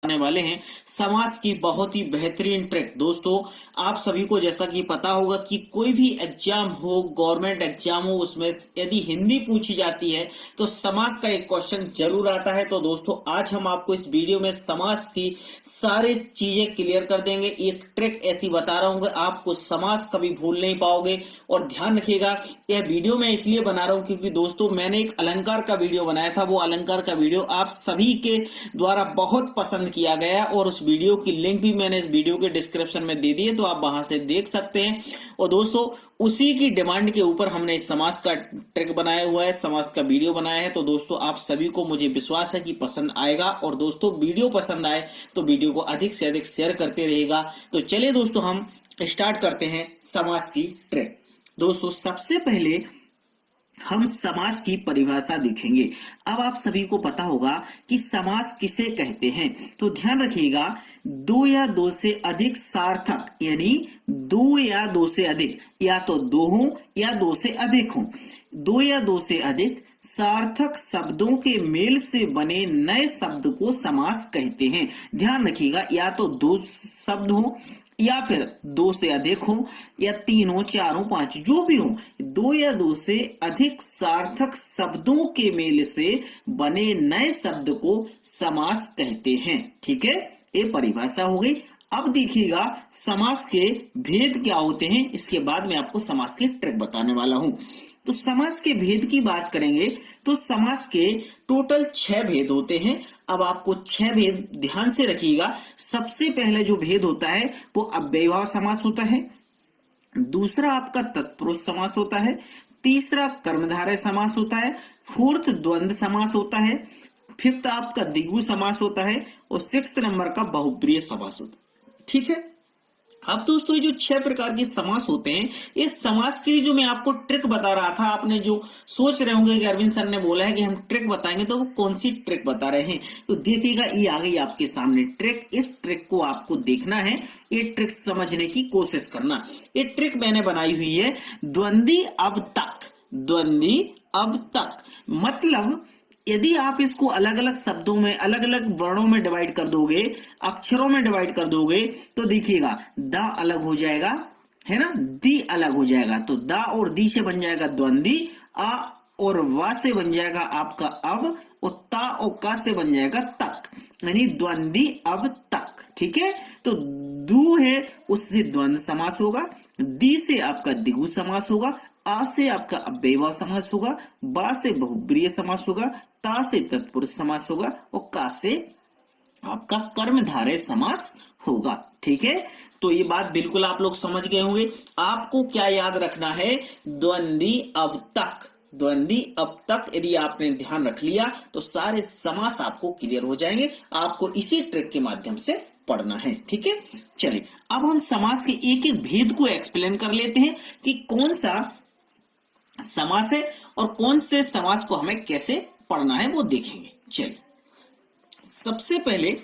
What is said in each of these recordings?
आने वाले हैं समास की बहुत ही बेहतरीन ट्रिक। दोस्तों आप सभी को जैसा कि पता होगा कि कोई भी एग्जाम हो, गवर्नमेंट एग्जाम हो, उसमें यदि हिंदी पूछी जाती है तो समास का एक क्वेश्चन जरूर आता है। तो दोस्तों आज हम आपको इस वीडियो में समास की सारी चीजें क्लियर कर देंगे। एक ट्रिक ऐसी बता रहा हूं कि आपको समास कभी भूल नहीं पाओगे। और ध्यान रखिएगा, यह वीडियो मैं इसलिए बना रहा हूं क्योंकि दोस्तों मैंने एक अलंकार का वीडियो बनाया था। वो अलंकार का वीडियो आप सभी के द्वारा बहुत पसंद किया गया और उस वीडियो की लिंक भी मैंने इस वीडियो के डिस्क्रिप्शन में दे दी है, तो आप वहां से देख सकते हैं। और दोस्तों उसी की डिमांड के ऊपर हमने इस समास का ट्रिक बनाया हुआ है, समास का वीडियो बनाया है। तो दोस्तों आप सभी को मुझे विश्वास है कि पसंद आएगा। और दोस्तों वीडियो पसंद आए तो वीडियो को अधिक से अधिक शेयर करते रहेगा। तो चलिए दोस्तों हम स्टार्ट करते हैं समास की ट्रिक। दोस्तों सबसे पहले हम समास की परिभाषा देखेंगे। अब आप सभी को पता होगा कि समास किसे कहते हैं, तो ध्यान रखिएगा, दो या दो से अधिक सार्थक, यानी दो या दो से अधिक, या तो दो हो या दो से अधिक हो, दो या दो से अधिक सार्थक शब्दों के मेल से बने नए शब्द को समास कहते हैं। ध्यान रखिएगा, या तो दो शब्द हो या फिर दो से अधिक हो, या तीन हो, चार हो, पांच, जो भी हो, दो या दो से अधिक सार्थक शब्दों के मेल से बने नए शब्द को समास कहते हैं। ठीक है, ये परिभाषा हो गई। अब देखिएगा समास के भेद क्या होते हैं, इसके बाद मैं आपको समास के ट्रिक बताने वाला हूं। तो समास के भेद की बात करेंगे तो समास के टोटल 6 भेद होते हैं। अब आपको 6 भेद ध्यान से रखिएगा। सबसे पहले जो भेद होता है वो अव्ययीभाव समास होता है, दूसरा आपका तत्पुरुष समास होता है, तीसरा कर्मधारय समास होता है, फोर्थ द्वंद्व समास होता है, फिफ्थ आपका द्विगु समास होता है, और 6 नंबर का बहुप्रिय समास होता है। ठीक है, अब दोस्तों ये जो 6 प्रकार के समास होते हैं, इस समास के लिए जो मैं आपको ट्रिक बता रहा था, आपने जो सोच रहे होंगे कि अरविंद सर ने बोला है कि हम ट्रिक बताएंगे, तो वो कौन सी ट्रिक बता रहे हैं, तो देखिएगा ये आ गई आपके सामने ट्रिक। इस ट्रिक को आपको देखना है, ये ट्रिक समझने की कोशिश करना। ये ट्रिक मैंने बनाई हुई है द्वंद्वी अब तक। द्वंद्वी अब तक मतलब यदि आप इसको अलग अलग शब्दों में, अलग अलग वर्णों में डिवाइड कर दोगे, अक्षरों में डिवाइड कर दोगे, तो देखिएगा द अलग हो जाएगा, है ना, दी अलग हो जाएगा। तो द और दी से बन जाएगा द्वंद्वी, अ और वा से बन जाएगा आपका अब, और ता और का से बन जाएगा तक, यानी द्वंद्वी अब तक। ठीक है, तो दू है उससे द्वंद्व समास होगा, दी से आपका द्विगु समास होगा, आ से आपका अव्ययीभाव समास होगा, बा से बहुब्रीय समास होगा, ता से तत्पुरुष समास होगा, और का से आपका कर्मधारय समास होगा। ठीक है, तो ये बात बिल्कुल आप लोग समझ गए होंगे। आपको क्या याद रखना है, द्वंद्वी अब तक। द्वंद्वी अब तक यदि आपने ध्यान रख लिया तो सारे समास आपको क्लियर हो जाएंगे। आपको इसी ट्रिक के माध्यम से पढ़ना है। ठीक है, चलिए अब हम समास के एक एक भेद को एक्सप्लेन कर लेते हैं कि कौन सा समास है और कौन से समास को हमें कैसे पढ़ना है वो देखेंगे। चलिए सबसे पहले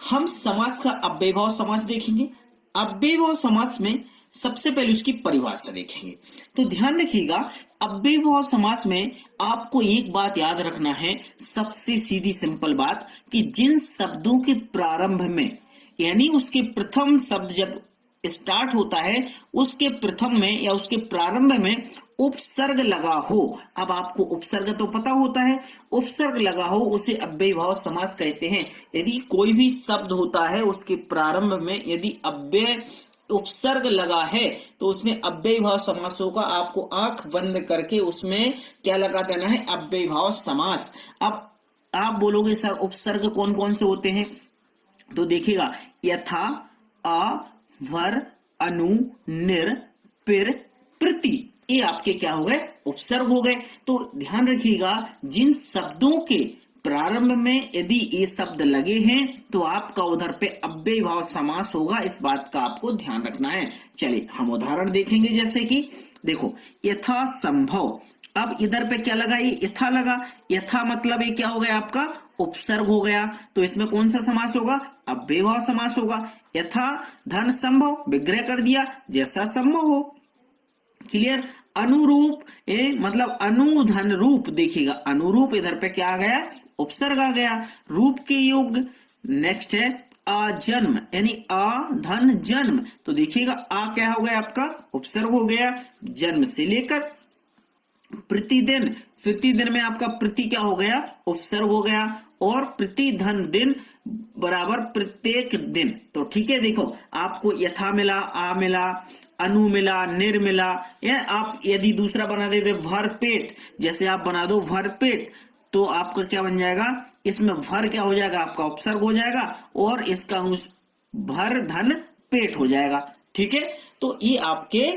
हम समास का अव्ययीभाव समास देखेंगे। अव्ययीभाव समास में सबसे पहले उसकी परिभाषा देखेंगे। तो ध्यान रखिएगा, अव्ययीभाव समास में आपको एक बात याद रखना है, सबसे सीधी सिंपल बात, कि जिन शब्दों के प्रारंभ में, यानी उसके प्रथम शब्द जब स्टार्ट होता है, उसके प्रथम में या उसके प्रारंभ में उपसर्ग लगा हो। अब आपको उपसर्ग तो पता होता है, उपसर्ग लगा हो उसे अव्ययीभाव समास कहते हैं। यदि कोई भी शब्द होता है उसके प्रारंभ में यदि अव्यय उपसर्ग लगा है तो उसमें अव्ययीभाव समास होगा। आपको आंख बंद करके उसमें क्या लगा देना है, अव्ययीभाव समास। अब आप बोलोगे सर उपसर्ग कौन कौन से होते हैं, तो देखिएगा यथा, अ, वर, अनु, निर, पिर, प्रति, ये आपके क्या हो गए, उपसर्ग हो गए। तो ध्यान रखिएगा, जिन शब्दों के प्रारंभ में यदि ये शब्द लगे हैं तो आपका उधर पे अव्ययीभाव समास होगा। इस बात का आपको ध्यान रखना है। चलिए हम उदाहरण देखेंगे, जैसे कि देखो यथा संभव। अब इधर पे क्या लगा, ये यथा लगा। यथा मतलब ये क्या हो गया, आपका उपसर्ग हो गया। तो इसमें कौन सा समास होगा, अव्ययीभाव समास होगा। यथा धन संभव, विग्रह कर दिया, जैसा संभव हो। क्लियर। अनुरूप मतलब अनुधन रूप, देखिएगा अनुरूप इधर पे क्या आ गया, उपसर्ग आ गया। रूप के योग्य, नेक्स्ट है आजन्म, यानी आ धन जन्म। तो देखिएगा आ क्या हो गया आपका उपसर्ग हो गया, जन्म से लेकर प्रतिदिन, प्रतिदिन में आपका प्रति क्या हो गया उपसर्ग हो गया, और प्रति धन दिन बराबर प्रत्येक दिन। तो ठीक है, देखो आपको यथा मिला, आ मिला, अनु मिला, निर मिला, या आप यदि दूसरा बना देते भर पेट, जैसे आप बना दो भर पेट, तो आपका क्या बन जाएगा, इसमें भर क्या हो जाएगा आपका उपसर्ग हो जाएगा, और इसका भर धन पेट हो जाएगा। ठीक है, तो ये आपके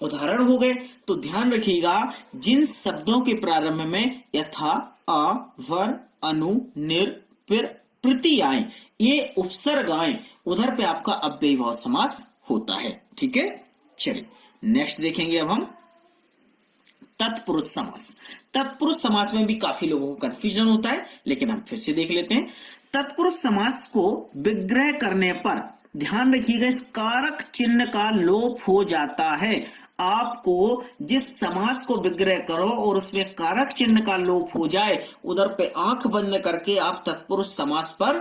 उदाहरण हो गए। तो ध्यान रखिएगा, जिन शब्दों के प्रारंभ में यथा, आ, वर, अनु, निर, फिर प्रति आए, ये उपसर्ग आए, उधर पे आपका अव्ययीभाव समास होता है। ठीक है, चलिए नेक्स्ट देखेंगे अब हम तत्पुरुष समास। तत्पुरुष समास में भी काफी लोगों को कंफ्यूजन होता है, लेकिन हम फिर से देख लेते हैं। तत्पुरुष समास को विग्रह करने पर ध्यान रखिएगा, इस कारक चिन्ह का लोप हो जाता है। आपको जिस समास को विग्रह करो और उसमें कारक चिन्ह का लोप हो जाए, उधर पे आंख बंद करके आप तत्पुरुष समास पर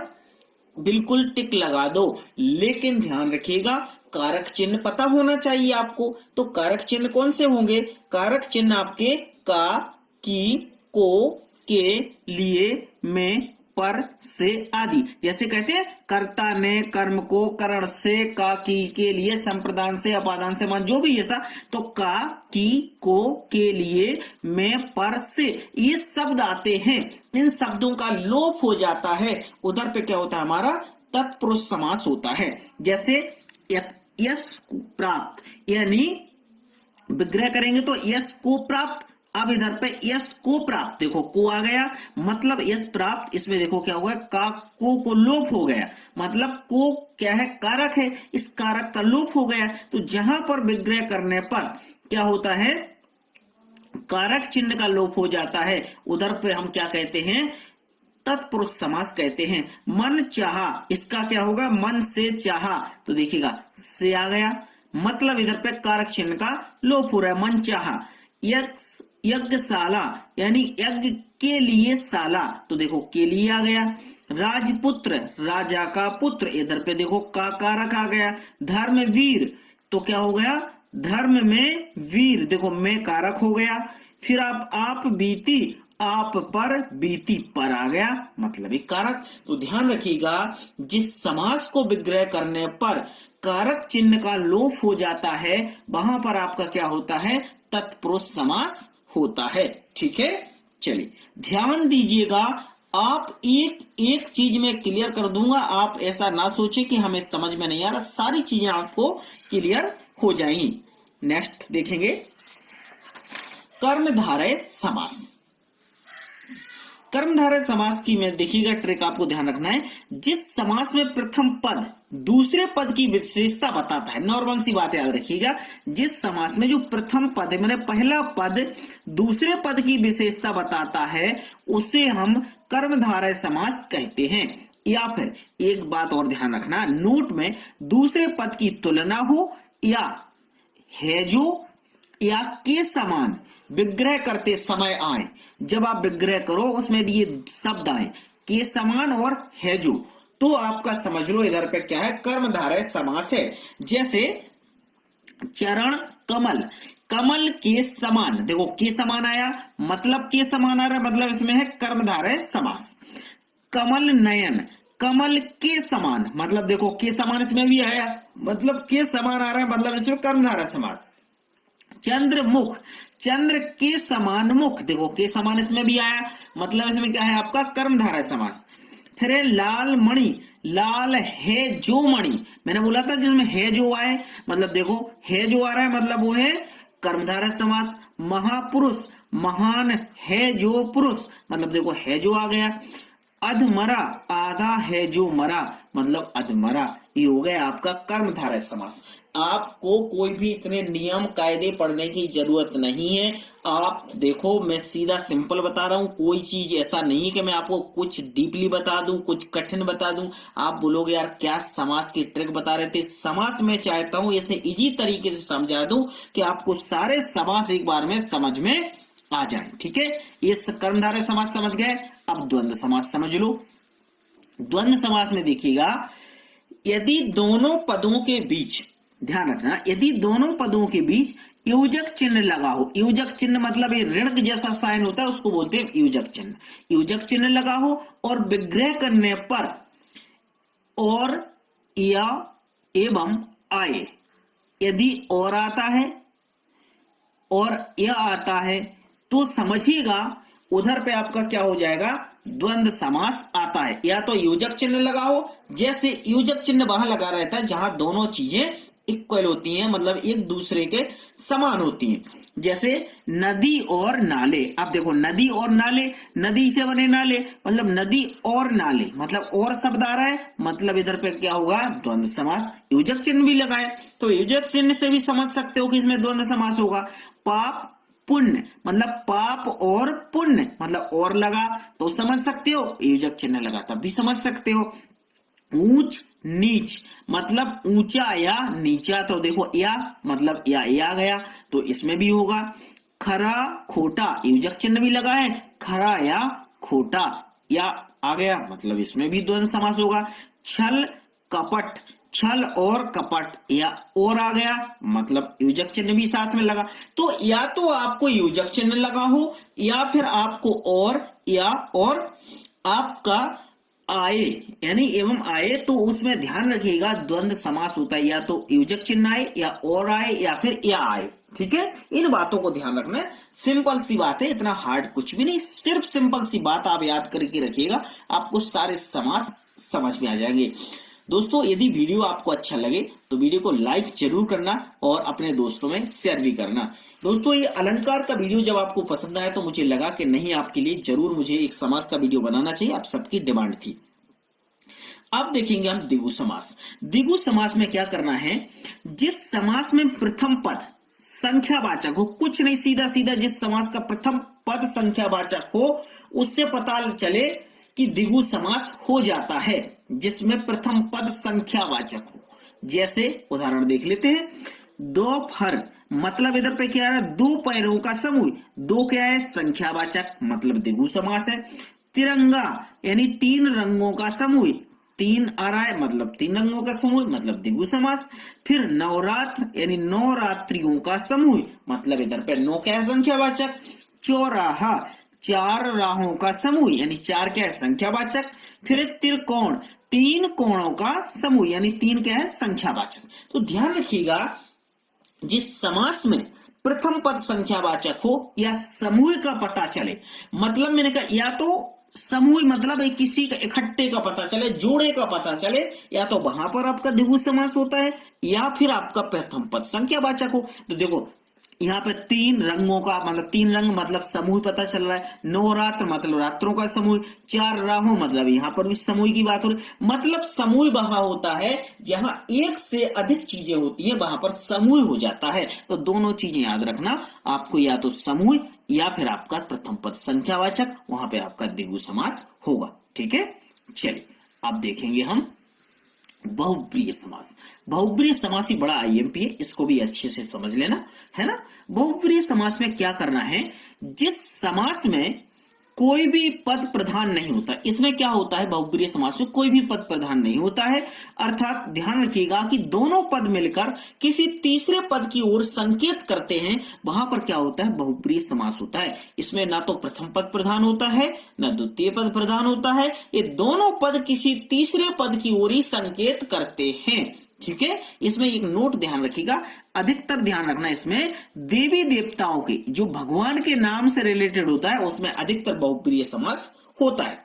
बिल्कुल टिक लगा दो। लेकिन ध्यान रखिएगा, कारक चिन्ह पता होना चाहिए आपको। तो कारक चिन्ह कौन से होंगे, कारक चिन्ह आपके का, की, को, के, लिए, में, पर, से आदि। जैसे कहते हैं कर्ता ने कर्म को करण से, का, की, के लिए, संप्रदान से, अपादान से, मान, जो भी ऐसा, तो का, की, को, के लिए, में, पर, से, ये शब्द आते हैं। इन शब्दों का लोप हो जाता है, उधर पे क्या होता है हमारा तत्पुरुष समास होता है। जैसे यश प्राप्त, यानी विग्रह करेंगे तो यश को प्राप्त। अब इधर पे यश को प्राप्त, देखो को आ गया, मतलब यश प्राप्त, इसमें देखो क्या हुआ, का को लोप हो गया, मतलब को क्या है कारक है, इस कारक का लोप हो गया। तो जहां पर विग्रह करने पर क्या होता है, कारक चिन्ह का लोप हो जाता है, उधर पे हम क्या कहते हैं, तत्पुरुष समास कहते हैं। मन चाहा, इसका क्या होगा, मन से चाहा, तो देखिएगा से आ गया, मतलब इधर पे कारक चिन्ह का लोप हो रहा है, मन चाहा। यज्ञशाला, यानी यज्ञ के लिए शाला, तो देखो के लिए आ गया। राजपुत्र, राजा का पुत्र, इधर पे देखो का कारक आ गया। धर्मवीर, तो क्या हो गया, धर्म में वीर, देखो में कारक हो गया। फिर आप बीती, आप पर, बीती पर आ गया, मतलब एक कारक। तो ध्यान रखिएगा, जिस समास को विग्रह करने पर कारक चिन्ह का लोप हो जाता है, वहां पर आपका क्या होता है, तत्पुरुष समास होता है। ठीक है, चलिए ध्यान दीजिएगा, आप एक एक चीज में क्लियर कर दूंगा, आप ऐसा ना सोचे कि हमें समझ में नहीं आ रहा, सारी चीजें आपको क्लियर हो जाएंगी। नेक्स्ट देखेंगे कर्मधारय समास। कर्मधारय समास की में देखिएगा ट्रिक आपको ध्यान रखना है, जिस समास में प्रथम पद दूसरे पद की विशेषता बताता है, नॉर्मल सी बात याद रखिएगा, जिस समास में जो प्रथम पद है, मैंने पहला पद दूसरे पद की विशेषता बताता है, उसे हम कर्मधारय समास कहते हैं। या फिर एक बात और ध्यान रखना, नोट में दूसरे पद की तुलना हो या है जो या के समान विग्रह करते समय आए, जब आप विग्रह करो उसमें ये शब्द आए के समान और है जो, तो आपका समझ लो इधर पे क्या है, कर्मधारय समास है। जैसे चरण कमल, कमल के समान, देखो के समान आया, मतलब के समान आ रहा है, मतलब इसमें है कर्मधारय समास। कमल नयन, कमल के समान, मतलब देखो के समान इसमें भी आया, मतलब के समान आ रहा है, मतलब इसमें कर्मधारय समास। चंद्रमुख, चंद्र के समान मुख, देखो के समान इसमें भी आया, मतलब इसमें क्या है आपका कर्मधारय समास। फिर है लाल मणि, लाल है जो मणि, मैंने बोला था जिसमें है जो आए, मतलब देखो है जो आ रहा है, मतलब वो है कर्मधारय समास। महापुरुष, महान है जो पुरुष, मतलब देखो है जो आ गया। अधमरा, आधा है जो मरा, मतलब अधमरा, ये हो गया आपका कर्मधारय समास। आपको कोई भी इतने नियम कायदे पढ़ने की जरूरत नहीं है। आप देखो, मैं सीधा सिंपल बता रहा हूं, कोई चीज ऐसा नहीं है कि मैं आपको कुछ डीपली बता दूं, कुछ कठिन बता दूं। आप बोलोगे यार क्या समास की ट्रिक बता रहे थे, समास में चाहता हूं ऐसे इजी तरीके से समझा दूं कि आपको सारे समास एक बार में समझ में आ जाए। ठीक है, ये कर्मधारय समास समझ गए, अब द्वंद्व समास समझ लो। द्वंद्व समास में देखिएगा, यदि दोनों पदों के बीच, ध्यान रखना, यदि दोनों पदों के बीच योजक चिन्ह लगा हो, योजक चिन्ह मतलब ये ऋण जैसा साइन होता है उसको बोलते हैं योजक चिन्ह, योजक चिन्ह लगा हो और विग्रह करने पर और या एवं आए, यदि और आता है और यह आता है तो समझिएगा उधर पे आपका क्या हो जाएगा, द्वंद्व समास आता है। या तो योजक चिन्ह लगा हो, जैसे योजक चिन्ह वहां लगा रहता है जहां दोनों चीजें इक्वल होती हैं, मतलब एक दूसरे के समान होती हैं, जैसे नदी और नाले। अब देखो नदी और नाले, नदी से बने नाले, मतलब नदी और नाले, मतलब और शब्द आ रहा है, मतलब इधर पे क्या होगा, द्वंद्व समास। योजक चिन्ह भी लगाए तो योजक चिन्ह से भी समझ सकते हो कि इसमें द्वंद्व समास होगा। पाप पुण्य, मतलब पाप और पुण्य, मतलब और लगा तो समझ सकते हो, योजक चिन्ह लगा तब भी समझ सकते हो। ऊंच नीच, मतलब ऊंचा या नीचा, तो देखो या मतलब या गया तो इसमें भी होगा। खरा खोटा, योजक चिन्ह भी लगा है, खरा या खोटा या आ गया, मतलब इसमें भी द्वंद्व समास होगा। छल कपट, छल और कपट या और आ गया, मतलब योजक चिन्ह भी साथ में लगा। तो या तो आपको योजक चिन्ह लगा हो या फिर आपको और या और आपका आए यानी एवं आए, तो उसमें ध्यान रखिएगा द्वंद्व समास होता है, या तो योजक चिन्ह आए या और आए या फिर या आए। ठीक है, इन बातों को ध्यान रखना है, सिंपल सी बात है, इतना हार्ड कुछ भी नहीं, सिर्फ सिंपल सी बात आप याद करके रखिएगा, आपको सारे समास समझ में आ जाएंगे। दोस्तों यदि वीडियो आपको अच्छा लगे तो वीडियो को लाइक जरूर करना और अपने दोस्तों में शेयर भी करना। दोस्तों ये अलंकार का वीडियो जब आपको पसंद आया तो मुझे लगा कि नहीं, आपके लिए जरूर मुझे एक समास का वीडियो बनाना चाहिए, आप सबकी डिमांड थी। अब देखेंगे हम द्विगु समास। द्विगु समास में क्या करना है, जिस समास में प्रथम पद संख्यावाचक हो, कुछ नहीं, सीधा सीधा जिस समास का प्रथम पद संख्यावाचक हो उससे पता चले कि द्विगु समास हो जाता है, जिसमें प्रथम पद संख्यावाचक हो। जैसे उदाहरण देख लेते हैं, दोपहर, मतलब इधर पे क्या है, दो पैरों का समूह, दो क्या है, संख्यावाचक, मतलब द्विगु समास है। तिरंगा यानी तीन रंगों का समूह, तीन आ रहा है, मतलब तीन रंगों का समूह, मतलब द्विगु समास। फिर नवरात्र यानी नौ रात्रियों का समूह, मतलब इधर पे नौ क्या है, संख्यावाचक। चौराहा, चार राहों का समूह, यानी चार क्या है, संख्यावाचक। फिर त्रिकोण, तीन कोणों का समूह, यानी तीन क्या है, संख्यावाचक। तो ध्यान रखिएगा, जिस समास में प्रथम पद संख्यावाचक हो या समूह का पता चले, मतलब मैंने कहा या तो समूह मतलब एक किसी का इकट्ठे का पता चले, जोड़े का पता चले, या तो वहां पर आपका द्विगु समास होता है या फिर आपका प्रथम पद संख्यावाचक हो। तो देखो यहाँ पे तीन रंगों का, मतलब तीन रंग मतलब समूह पता चल रहा है, नवरात्र मतलब रात्रों का समूह, चार राहों मतलब यहाँ पर भी समूह की बात हो रही, मतलब समूह वहां होता है जहां एक से अधिक चीजें होती हैं, वहां पर समूह हो जाता है। तो दोनों चीजें याद रखना आपको, या तो समूह या फिर आपका प्रथम पद संख्यावाचक, वहां पे आपका द्विगु समास होगा। ठीक है, चलिए अब देखेंगे हम बहुप्रिय समास। बहुप्रिय समास ही बड़ा आईएमपी है, इसको भी अच्छे से समझ लेना है ना। बहुप्रिय समास में क्या करना है, जिस समास में कोई भी पद प्रधान नहीं होता, इसमें क्या होता है, बहुप्रिय समास में कोई भी पद प्रधान नहीं होता है, अर्थात ध्यान रखिएगा कि दोनों पद मिलकर किसी तीसरे पद की ओर संकेत करते हैं, वहां पर क्या होता है, बहुप्रिय समास होता है। इसमें ना तो प्रथम पद प्रधान होता है ना द्वितीय पद प्रधान होता है, ये दोनों पद किसी तीसरे पद की ओर ही संकेत करते हैं। ठीक है, इसमें एक नोट ध्यान रखिएगा, अधिकतर ध्यान रखना, इसमें देवी देवताओं के जो भगवान के नाम से रिलेटेड होता है उसमें अधिकतर बहुप्रिय समास होता है,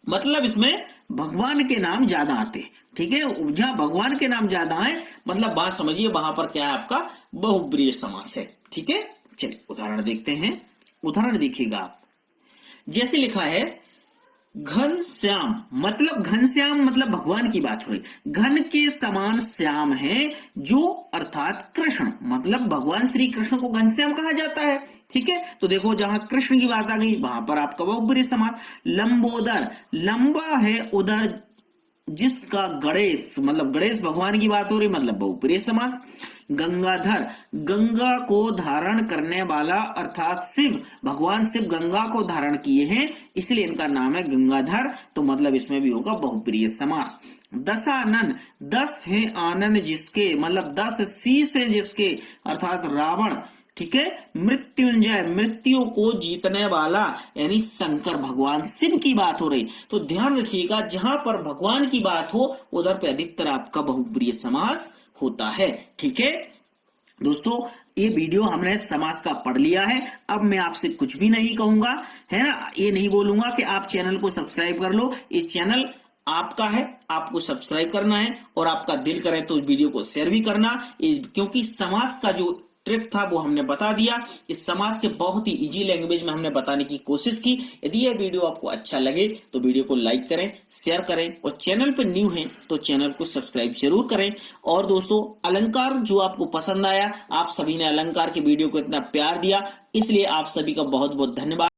मतलब इसमें भगवान के नाम ज्यादा आते हैं। ठीक है, जहां भगवान के नाम ज्यादा आए मतलब बात समझिए, वहां पर क्या है, आपका बहुप्रिय समास है। ठीक है, चलिए उदाहरण देखते हैं। उदाहरण देखिएगा आप, जैसे लिखा है घनश्याम, मतलब घनश्याम मतलब भगवान की बात हो रही, घन के समान श्याम है जो, अर्थात कृष्ण, मतलब भगवान श्री कृष्ण को घनश्याम कहा जाता है। ठीक है, तो देखो जहां कृष्ण की बात आ गई वहां पर आपका बहुप्रिय समास। लंबोदर, लंबा है उदर जिसका गणेश, मतलब गणेश भगवान की बात हो रही, मतलब बहुप्रिय समास। गंगाधर, गंगा को धारण करने वाला, अर्थात शिव, भगवान शिव गंगा को धारण किए हैं इसलिए इनका नाम है गंगाधर, तो मतलब इसमें भी होगा बहुप्रिय समास। दशानन, 10 है आनन जिसके, मतलब 10 शीश है जिसके, अर्थात रावण, ठीक है। मृत्युंजय, मृत्यु को जीतने वाला, यानी शंकर भगवान शिव की बात हो रही। तो ध्यान रखिएगा, जहां पर भगवान की बात हो उधर पे अधिकतर आपका बहुप्रिय समास होता है, ठीक है दोस्तों। ये वीडियो हमने समास का पढ़ लिया है। अब मैं आपसे कुछ भी नहीं कहूंगा, है ना, ये नहीं बोलूंगा कि आप चैनल को सब्सक्राइब कर लो। ये चैनल आपका है, आपको सब्सक्राइब करना है, और आपका दिल करे तो इस वीडियो को शेयर भी करना, क्योंकि समास का जो ट्रिक था वो हमने बता दिया। इस समाज के बहुत ही इजी लैंग्वेज में हमने बताने की कोशिश की। यदि यह वीडियो आपको अच्छा लगे तो वीडियो को लाइक करें, शेयर करें, और चैनल पर न्यू हैं तो चैनल को सब्सक्राइब जरूर करें। और दोस्तों, अलंकार जो आपको पसंद आया, आप सभी ने अलंकार के वीडियो को इतना प्यार दिया, इसलिए आप सभी का बहुत बहुत धन्यवाद।